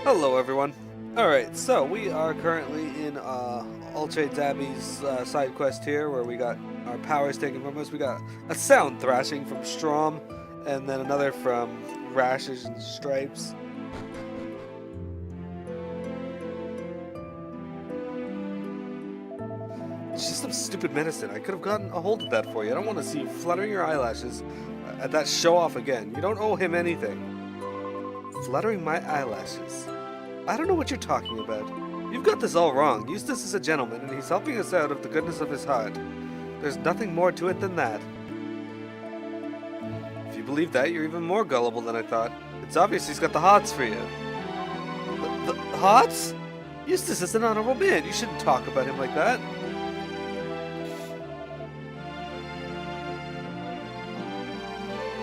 Hello everyone. Alright, so we are currently in Ultra Zabby's side quest here where we got our powers taken from us. We got a sound thrashing from Strom and then another from Rashes and Stripes. It's just some stupid medicine. I could have gotten a hold of that for you. I don't want to see you fluttering your eyelashes at that show off again. You don't owe him anything. Fluttering my eyelashes. I don't know what you're talking about. You've got this all wrong. Eustace is a gentleman, and he's helping us out of the goodness of his heart. There's nothing more to it than that. If you believe that, you're even more gullible than I thought. It's obvious he's got the hots for you. The hots? Eustace is an honorable man. You shouldn't talk about him like that.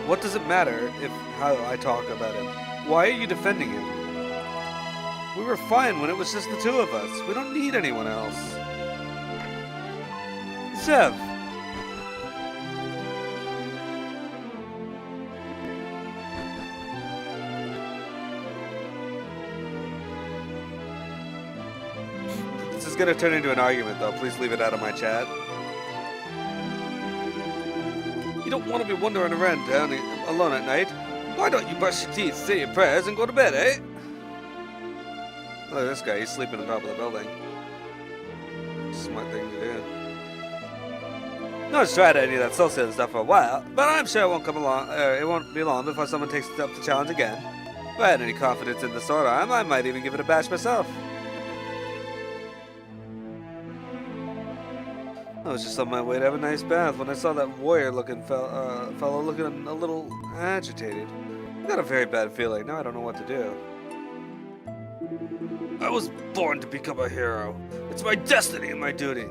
What does it matter how I talk about him? Why are you defending him? We were fine when it was just the two of us. We don't need anyone else. Zev! This is gonna turn into an argument though. Please leave it out of my chat. You don't want to be wandering around town alone at night. Why don't you brush your teeth, say your prayers, and go to bed, eh? Look at this guy, he's sleeping on top of the building. Smart thing to do. No one's tried any of that soulstealer stuff for a while, but I'm sure it won't be long before someone takes up the challenge again. If I had any confidence in the sword arm, I might even give it a bash myself. I was just on my way to have a nice bath when I saw that warrior-looking fellow looking a little agitated. I got a very bad feeling. Now I don't know what to do. I was born to become a hero. It's my destiny and my duty.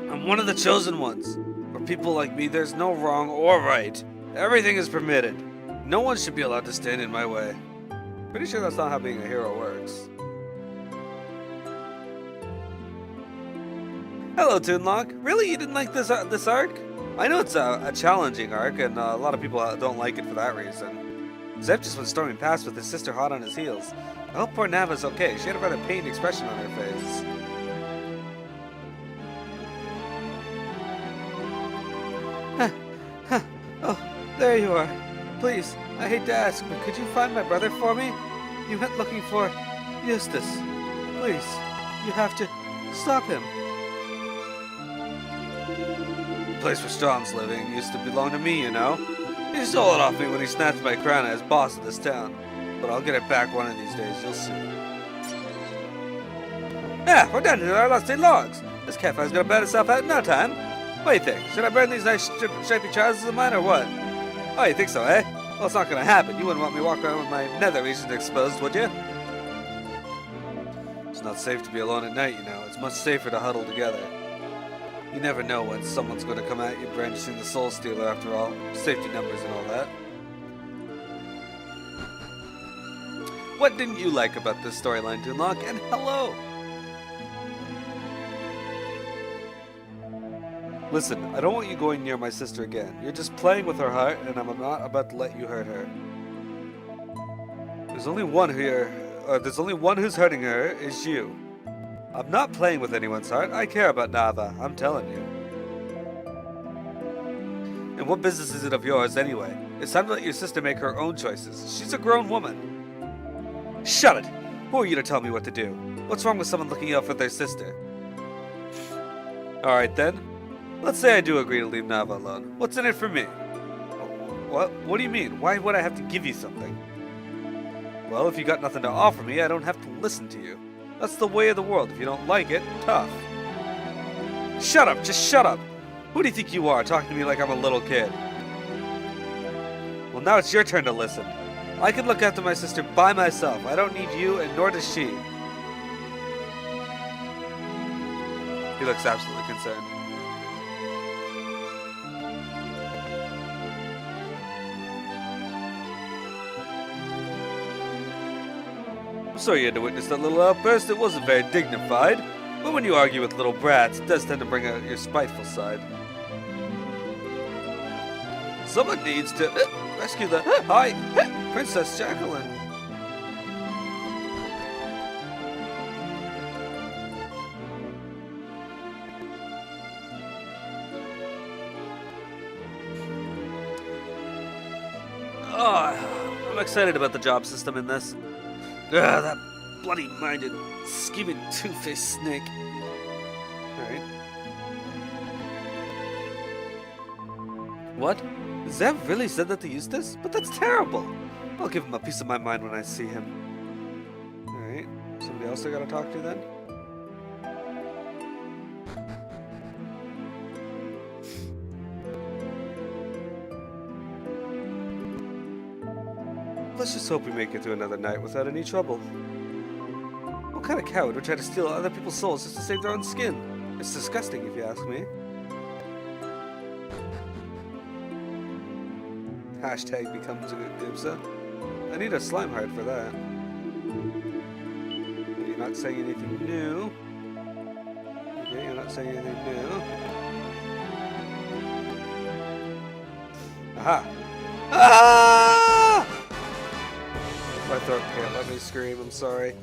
I'm one of the chosen ones. For people like me, there's no wrong or right. Everything is permitted. No one should be allowed to stand in my way. Pretty sure that's not how being a hero works. Hello, Toonlock. Really, you didn't like this arc? I know it's a challenging arc, and a lot of people don't like it for that reason. Zev just went storming past with his sister hot on his heels. I hope poor Nava's okay. She had a rather pained expression on her face. Oh, there you are. Please, I hate to ask, but could you find my brother for me? You went looking for Eustace. Please, you have to stop him. The place where Strom's living used to belong to me, you know. He stole it off me when he snatched my crown as boss of this town. But I'll get it back one of these days, you'll see. Yeah, we're down to our last 8 logs. This cafe's gonna burn itself out in no time. What do you think? Should I burn these nice stripy trousers of mine or what? Oh, you think so, eh? Well, it's not gonna happen. You wouldn't want me walking around with my nether regions exposed, would you? It's not safe to be alone at night, you know. It's much safer to huddle together. You never know when someone's going to come at you brandishing the soulstealer after all. Safety numbers and all that. What didn't you like about this storyline, Toonlock? And hello! Listen, I don't want you going near my sister again. You're just playing with her heart, and I'm not about to let you hurt her. There's only one who's hurting her, is you. I'm not playing with anyone's heart. I care about Nava, I'm telling you. And what business is it of yours, anyway? It's time to let your sister make her own choices. She's a grown woman. Shut it! Who are you to tell me what to do? What's wrong with someone looking out for their sister? Alright then. Let's say I do agree to leave Nava alone. What's in it for me? What? What do you mean? Why would I have to give you something? Well, if you got nothing to offer me, I don't have to listen to you. That's the way of the world. If you don't like it, tough. Shut up! Just shut up! Who do you think you are, talking to me like I'm a little kid? Well, now it's your turn to listen. I can look after my sister by myself. I don't need you, and nor does she. He looks absolutely concerned. I'm sorry you had to witness that little outburst. It wasn't very dignified. But when you argue with little brats, it does tend to bring out your spiteful side. Someone needs to rescue the Princess Jacqueline. excited about the job system in this. Ugh, that bloody-minded, scheming two-faced snake. Alright. What? Zev really said that to Eustace? But that's terrible! I'll give him a piece of my mind when I see him. Alright. Somebody else I gotta talk to then? Let's just hope we make it through another night without any trouble. What kind of coward would try to steal other people's souls just to save their own skin? It's disgusting if you ask me. Hashtag becomes a good dibsa. I need a slime heart for that. You're not saying anything new. Okay, you're not saying anything new. Aha! Ah! My throat can't let me scream, I'm sorry.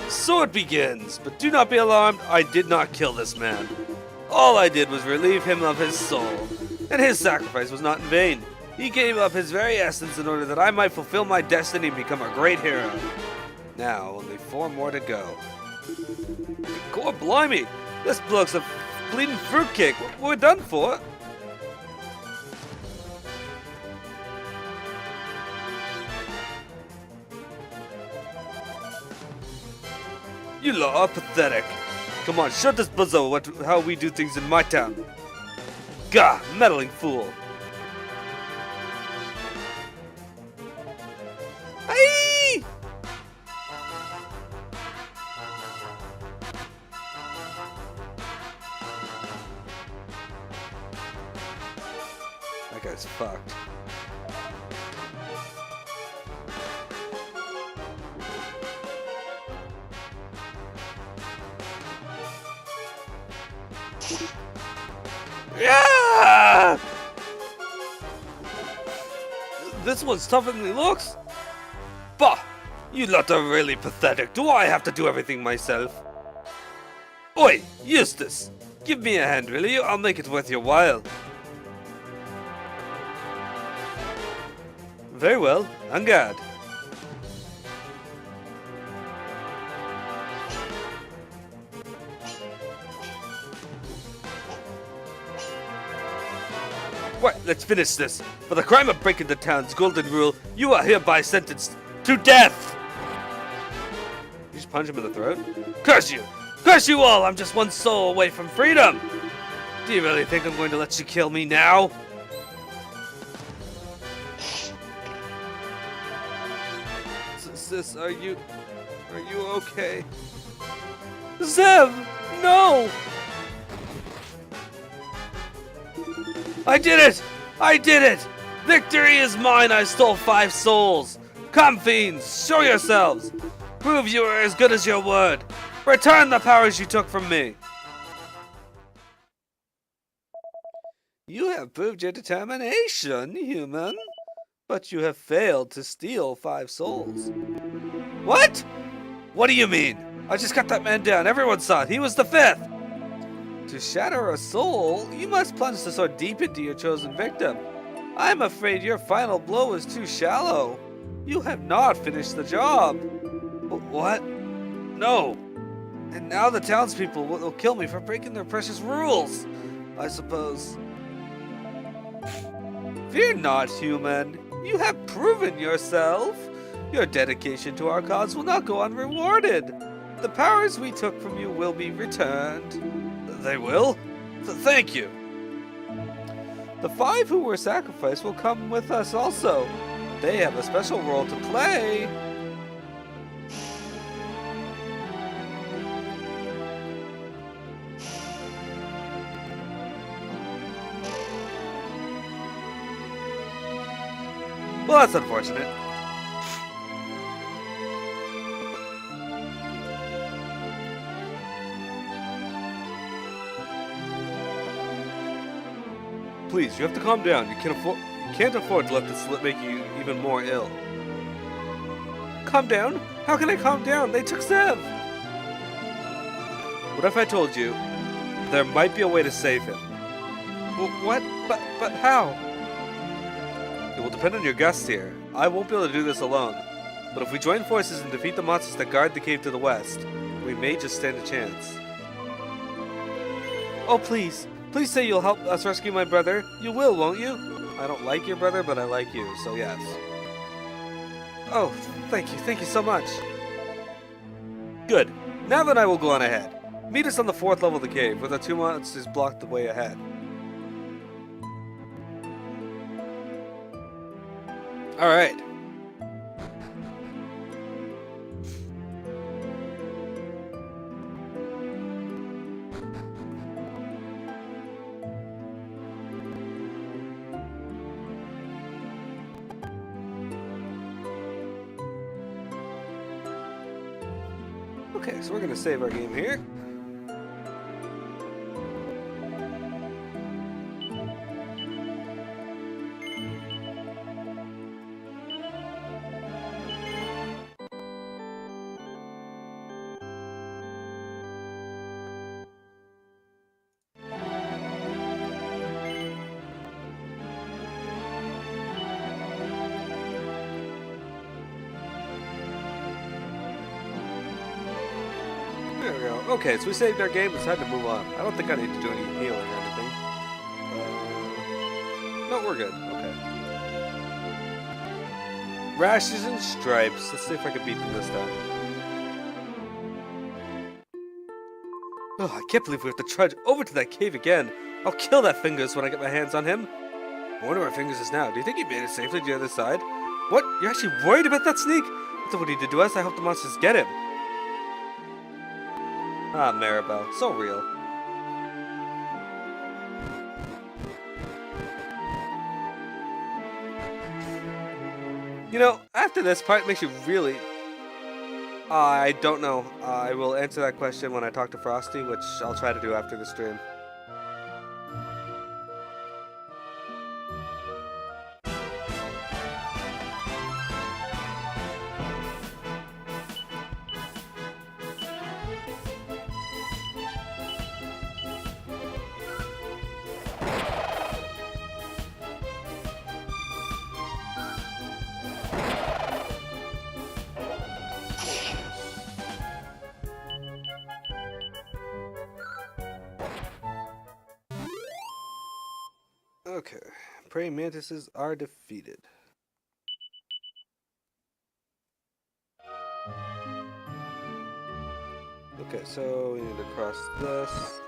So it begins, but do not be alarmed, I did not kill this man. All I did was relieve him of his soul, and his sacrifice was not in vain. He gave up his very essence in order that I might fulfill my destiny and become a great hero. Now, only 4 more to go. God blimey, this bloke's a bleeding fruitcake. What we're done for? You lot are pathetic. Come on, show this buzzo how we do things in my town. Gah, meddling fool. Aye! That guy's fucked. Yeah! This one's tougher than he looks. Bah! You lot are really pathetic. Do I have to do everything myself? Oi, Eustace! Give me a hand, will you? I'll make it worth your while. Very well. En garde. Right, let's finish this. For the crime of breaking the town's golden rule, you are hereby sentenced to death! You just punch him in the throat? Curse you! Curse you all! I'm just one soul away from freedom! Do you really think I'm going to let you kill me now? Sis, are you okay? Zev! No! I did it! I did it! Victory is mine! I stole 5 souls! Come, fiends! Show yourselves! Prove you are as good as your word! Return the powers you took from me! You have proved your determination, human. But you have failed to steal 5 souls. What? What do you mean? I just cut that man down. Everyone saw it. He was the 5th! To shatter a soul, you must plunge the sword deep into your chosen victim. I'm afraid your final blow is too shallow. You have not finished the job. What? No. And now the townspeople will kill me for breaking their precious rules, I suppose. Fear not, human. You have proven yourself. Your dedication to our cause will not go unrewarded. The powers we took from you will be returned. They will? Thank you. The 5 who were sacrificed will come with us also. They have a special role to play. Well, that's unfortunate. Please, you have to calm down. You can't afford to let this slip make you even more ill. calm down? How can I calm down? They took Zev! What if I told you there might be a way to save him? What? But how? It will depend on your guests here. I won't be able to do this alone. But if we join forces and defeat the monsters that guard the cave to the west, we may just stand a chance. Oh, please. Please say you'll help us rescue my brother. You will, won't you? I don't like your brother, but I like you, so yes. Oh, thank you. Thank you so much. Good. Now then I will go on ahead. Meet us on the 4th level of the cave, where the 2 monsters block the way ahead. Alright. Okay, so we're going to save our game here. There we go. Okay, so we saved our game. It's time to move on. I don't think I need to do any healing or anything. No, we're good. Okay. Rashes and stripes. Let's see if I can beat them this time. Oh, I can't believe we have to trudge over to that cave again. I'll kill that Fingers when I get my hands on him. I wonder where Fingers is now. Do you think he made it safely to the other side? What? You're actually worried about that sneak? That's what he did to us. I hope the monsters get him. Ah, Maribel. So real. You know, after this part makes you really... I don't know. I will answer that question when I talk to Frosty, which I'll try to do after the stream. Okay, praying mantises are defeated. Okay, so we need to cross this.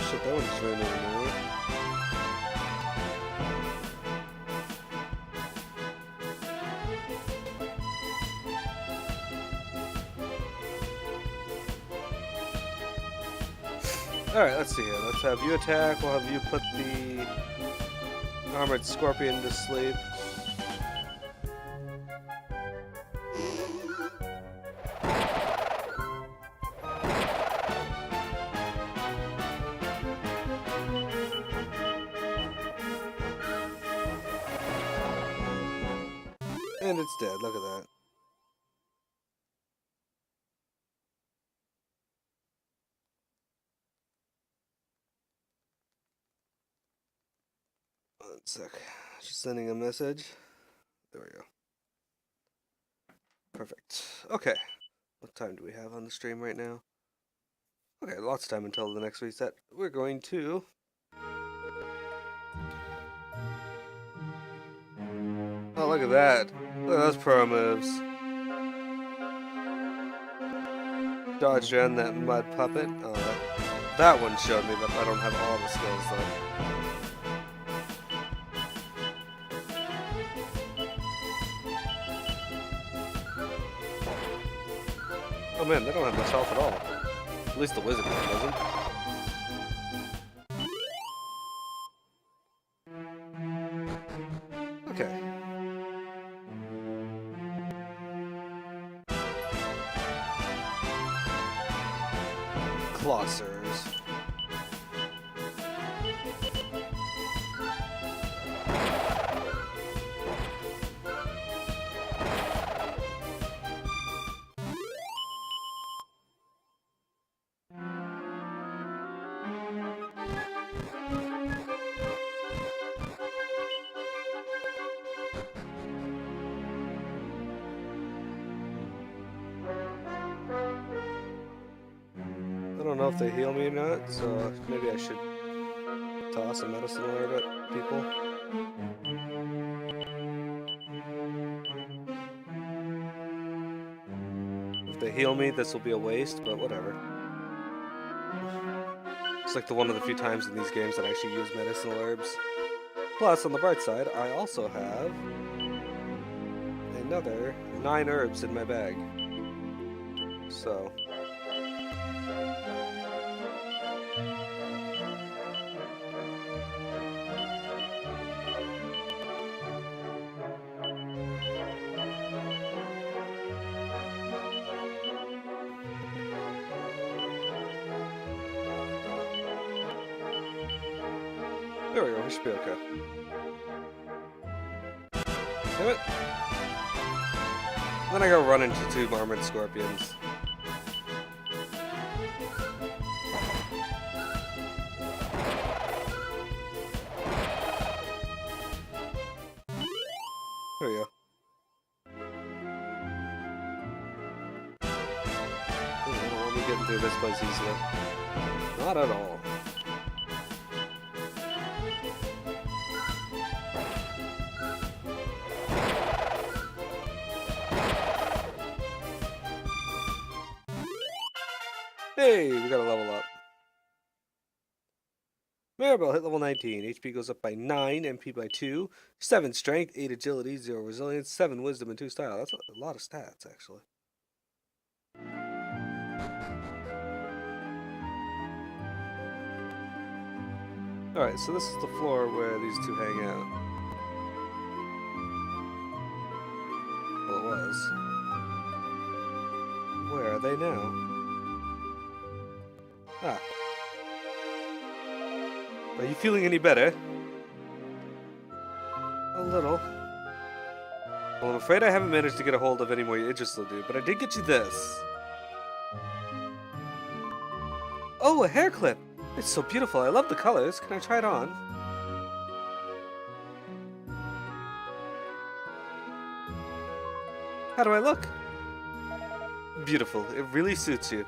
Shit, that one's running anymore. Alright, let's see here. Let's have you attack. We'll have you put the armored scorpion to sleep. And it's dead. Look at that. One sec. Just sending a message. There we go. Perfect. Okay. What time do we have on the stream right now? Okay, lots of time until the next reset. We're going to... Oh, look at that. Look at those pro moves. Dodged around that mud puppet. Oh, that one showed me that I don't have all the skills though. Oh man, they don't have much health at all. At least the wizard one doesn't. Okay. Clossers. don't know if they heal me or not, so maybe I should toss a medicine herb at people. If they heal me, this will be a waste, but whatever. It's like one of the few times in these games that I actually use medicinal herbs. Plus, on the bright side, I also have another 9 herbs in my bag. So... there we go, we should be okay. Damn it. Then I go run into 2 armored scorpions. There we go. I'll be getting through this place easily. Not at all. Hey, we got a level up. Maribel hit level 19. HP goes up by 9, MP by 2, 7 strength, 8 agility, 0 resilience, 7 wisdom, and 2 style. That's a lot of stats, actually. Alright, so this is the floor where these 2 hang out. Well, it was. Where are they now? Ah. Are you feeling any better? A little. Well, I'm afraid I haven't managed to get a hold of any more Idris will do, but I did get you this. Oh, a hair clip! It's so beautiful. I love the colors. Can I try it on? How do I look? Beautiful. It really suits you.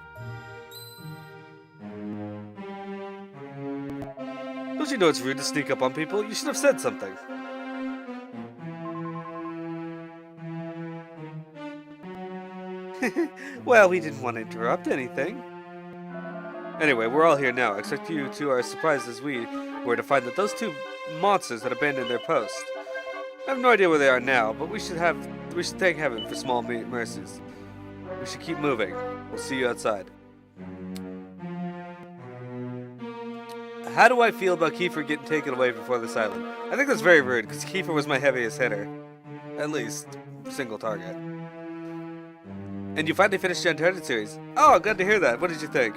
Don't you know it's rude to sneak up on people? You should have said something. Well, we didn't want to interrupt anything. Anyway, we're all here now, except you 2 are as surprised as we were to find that those 2 monsters had abandoned their post. I have no idea where they are now, but we should thank heaven for small mercies. We should keep moving. We'll see you outside. How do I feel about Kiefer getting taken away before this island? I think that's very rude, because Kiefer was my heaviest hitter. At least, single target. And you finally finished the Uncharted series. Oh, glad to hear that. What did you think?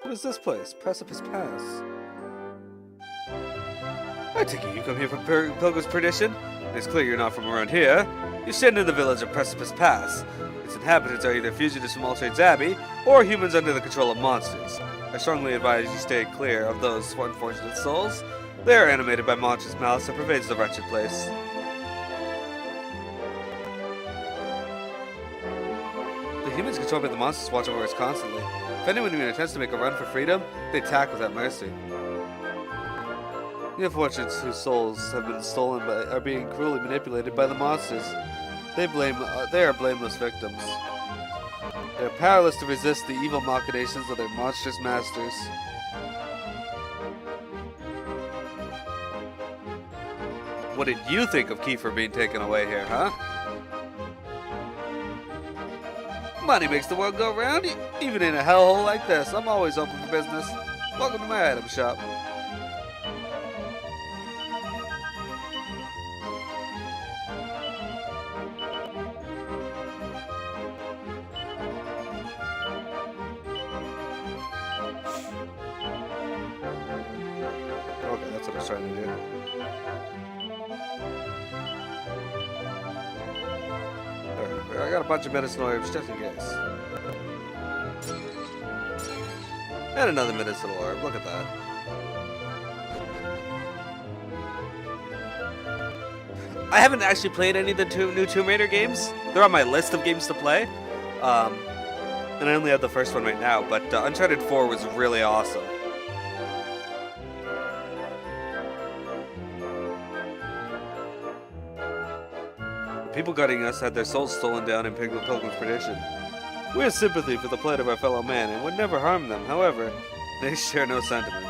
What is this place? Precipice Pass. I take it you come here from Pilgrim's Perdition? It's clear you're not from around here. You stand in the village of Precipice Pass. Its inhabitants are either fugitives from All Saints Abbey, or humans under the control of monsters. I strongly advise you stay clear of those unfortunate souls. They are animated by monstrous malice that pervades the wretched place. The humans controlled by the monsters watch over us constantly. If anyone even attempts to make a run for freedom, they attack without mercy. The unfortunates whose souls have been stolen are being cruelly manipulated by the monsters. They are blameless victims. They are powerless to resist the evil machinations of their monstrous masters. What did you think of Kiefer being taken away here, huh? Money makes the world go round, even in a hellhole like this. I'm always open for business. Welcome to my item shop. Okay, that's what I was trying to do. I got a bunch of medicinal herbs just in case. And another medicinal herb. Look at that. I haven't actually played any of the new Tomb Raider games. They're on my list of games to play. and I only have the first one right now, but Uncharted 4 was really awesome. People guarding us had their souls stolen down in Pilgrim's Perdition. We have sympathy for the plight of our fellow man and would never harm them. However, they share no sentiment.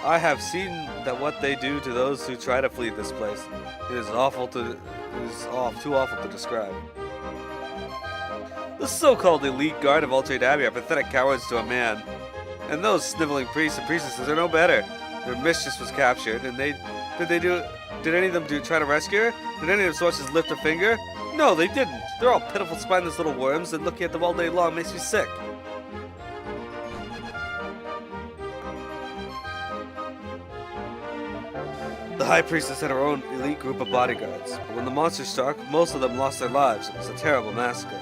I have seen that what they do to those who try to flee this place. It is too awful to describe. The so-called elite guard of Altered Abbey are pathetic cowards to a man. And those sniveling priests and priestesses are no better. Their mistress was captured, and did any of them try to rescue her? Did any of them so much as lift a finger? No, they didn't. They're all pitiful, spineless little worms, and looking at them all day long makes me sick. The High Priestess had her own elite group of bodyguards, but when the monster struck, most of them lost their lives. It was a terrible massacre.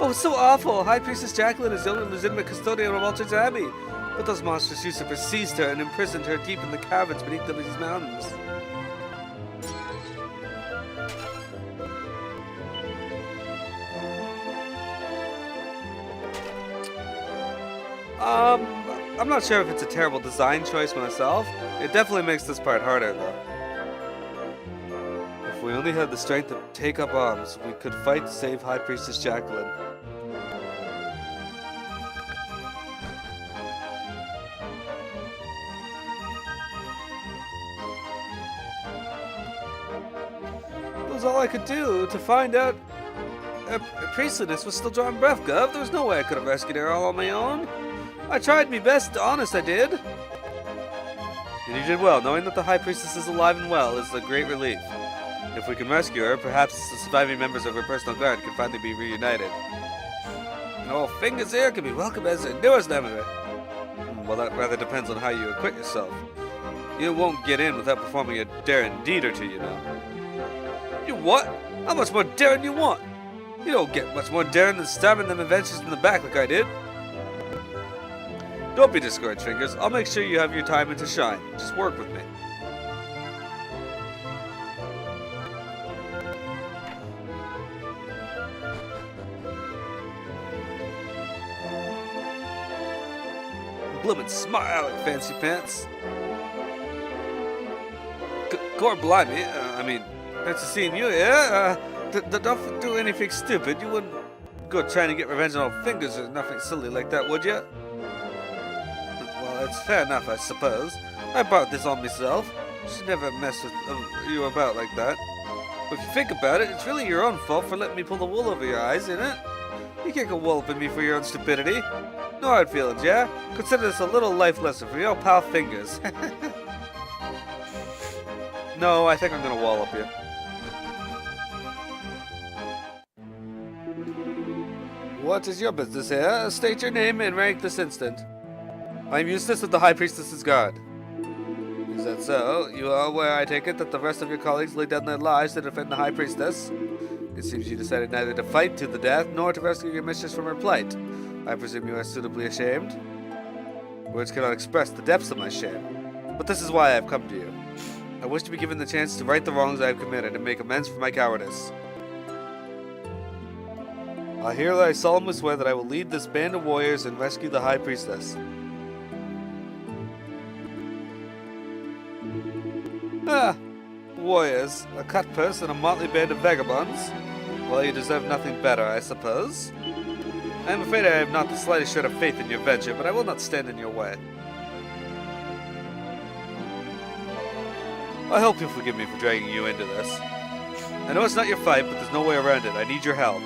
Oh, it's so awful! High Priestess Jacqueline is the only legitimate custodian of Altered Abbey, but those monsters usurper seized her and imprisoned her deep in the caverns beneath these mountains. I'm not sure if it's a terrible design choice myself. It definitely makes this part harder, though. If we only had the strength to take up arms, we could fight to save High Priestess Jacqueline. It was all I could do to find out a priestess was still drawing breath, Gov. There was no way I could have rescued her all on my own. I tried my best, honest I did. And you did well. Knowing that the High Priestess is alive and well is a great relief. If we can rescue her, perhaps the surviving members of her personal guard can finally be reunited. And all fingers here can be welcome as their newest member. Well, that rather depends on how you equip yourself. You won't get in without performing a daring deed or two, you know. You what? How much more daring you want? You don't get much more daring than stabbing them adventures in the back like I did. Don't be discouraged, Fingers. I'll make sure you have your time to shine. Just work with me. Bloomin' smart aleck, fancy pants. Gord blimey, I mean, nice to seeing you here. Don't do anything stupid. You wouldn't go trying to get revenge on old Fingers or nothing silly like that, would you? Well, it's fair enough, I suppose. I brought this on myself. Should never mess with you about like that. But if you think about it, it's really your own fault for letting me pull the wool over your eyes, isn't it? You can't go walloping me for your own stupidity. No hard feelings, yeah? Consider this a little life lesson for your old pal Fingers. No, I think I'm gonna wallop you. What is your business here? State your name and rank this instant. I am Eustace of the High Priestess's Guard. Is that so? You are aware, I take it, that the rest of your colleagues laid down their lives to defend the High Priestess? It seems you decided neither to fight to the death, nor to rescue your mistress from her plight. I presume you are suitably ashamed? Words cannot express the depths of my shame. But this is why I have come to you. I wish to be given the chance to right the wrongs I have committed and make amends for my cowardice. I hereby solemnly swear that I will lead this band of warriors and rescue the High Priestess. Ah, warriors, a cut purse and a motley band of vagabonds. Well, you deserve nothing better, I suppose. I am afraid I have not the slightest shred of faith in your venture, but I will not stand in your way. I hope you'll forgive me for dragging you into this. I know it's not your fight, but there's no way around it. I need your help.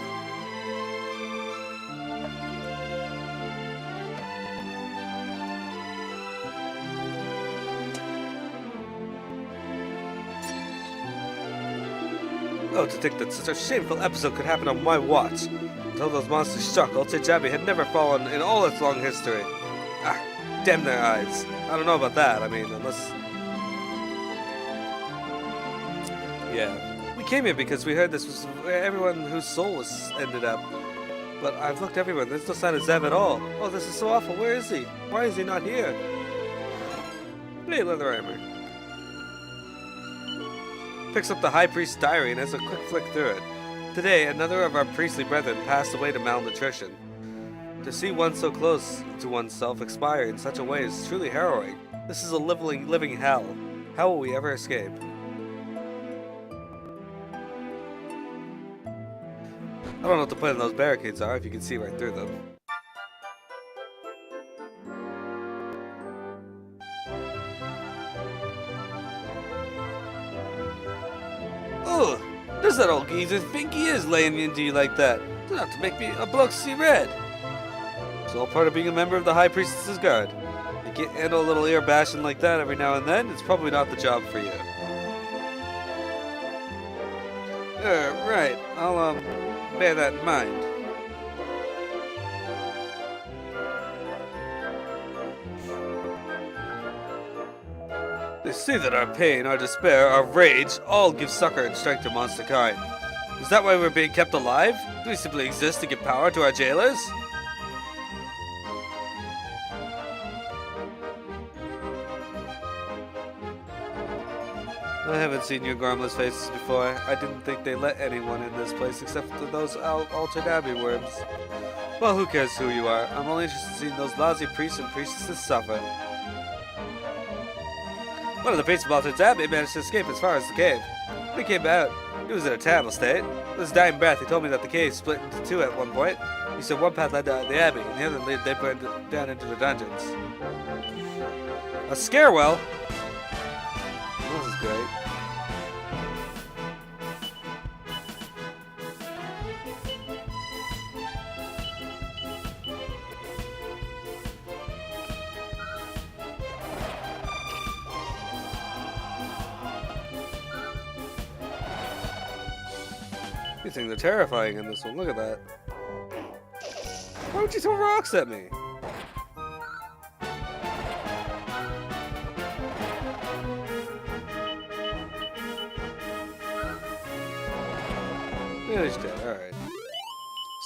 Oh, to think that such a shameful episode could happen on my watch. Until those monsters struck, Altered Abbey had never fallen in all its long history. Ah, damn their eyes. I don't know about that, I mean, unless... Yeah. We came here because we heard this was where everyone whose soul was ended up. But I've looked everywhere, there's no sign of Zev at all. Oh, this is so awful, where is he? Why is he not here? Hey, leather armor. Picks up the High Priest's diary and has a quick flick through it. Today, another of our priestly brethren passed away to malnutrition. To see one so close to oneself expire in such a way is truly harrowing. This is a living hell. How will we ever escape? I don't know what the point of those barricades are if you can see right through them. Ugh! There's that old geezer think he is laying into you like that. It's enough to make me a bloke see red. It's all part of being a member of the High Priestess's Guard. You can't handle a little ear bashing like that every now and then, it's probably not the job for you. Right. I'll, bear that in mind. They say that our pain, our despair, our rage, all give succor and strength to monster kind. Is that why we're being kept alive? Do we simply exist to give power to our jailers? I haven't seen your Gormless faces before. I didn't think they let anyone in this place except for those altered abbey worms. Well, who cares who you are? I'm only interested in seeing those lousy priests and priestesses suffer. One of the priests of Altered Abbey managed to escape as far as the cave. When he came out, he was in a terrible state. With his dying breath, he told me that the cave split into two at one point. He said one path led to the abbey, and the other led deeper down into the dungeons. A scarewell? This is great. These things are terrifying in this one. Look at that. Why would you throw rocks at me? Yeah, he's dead. Alright.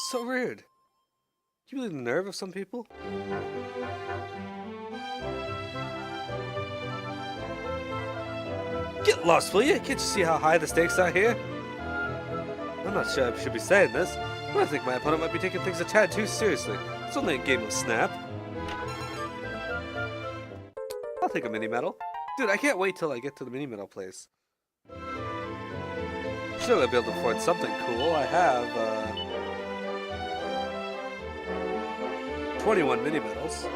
So rude. Do you believe the nerve of some people? Get lost, will you? Can't you see how high the stakes are here? I'm not sure I should be saying this, but I think my opponent might be taking things a tad too seriously. It's only a game of Snap. I'll take a mini-medal. Dude, I can't wait till I get to the mini-medal place. Surely I'll be able to afford something cool. I have, 21 mini-medals.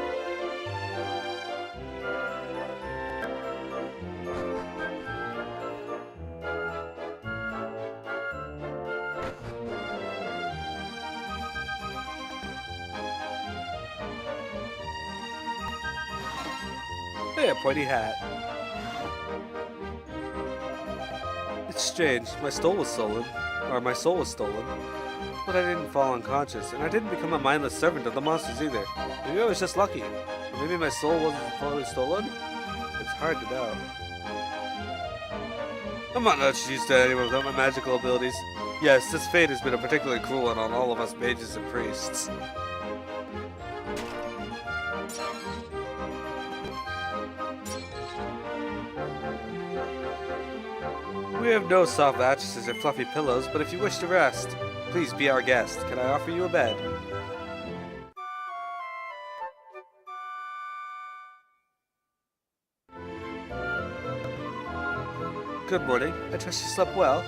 Hey, a pointy hat. It's strange. My soul was stolen, but I didn't fall unconscious, and I didn't become a mindless servant of the monsters either. Maybe I was just lucky. Or maybe my soul wasn't totally stolen? It's hard to know. I'm not much used to anyone without my magical abilities. Yes, this fate has been a particularly cruel one on all of us mages and priests. We have no soft mattresses or fluffy pillows, but if you wish to rest, please be our guest. Can I offer you a bed? Good morning. I trust you slept well.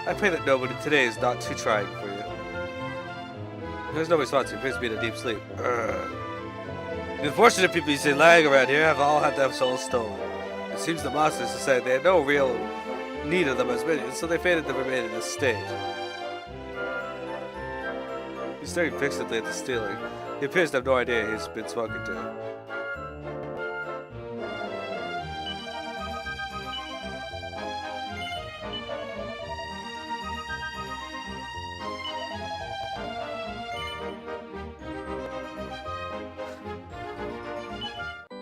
I pray that nobody today is not too trying for you. There's no response. He appears to be in a deep sleep. The unfortunate people you see lying around here have all had their souls stolen. It seems the monsters decided they had no real need of them as minions, so they fated to remain in this state. He's staring fixedly at the ceiling. He appears to have no idea he's been spoken to.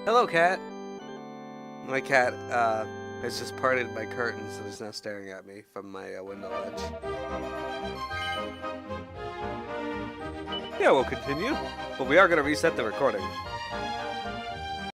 Hello, cat. My cat, has just parted my curtains and is now staring at me from my window ledge. Yeah, we'll continue, but we are going to reset the recording.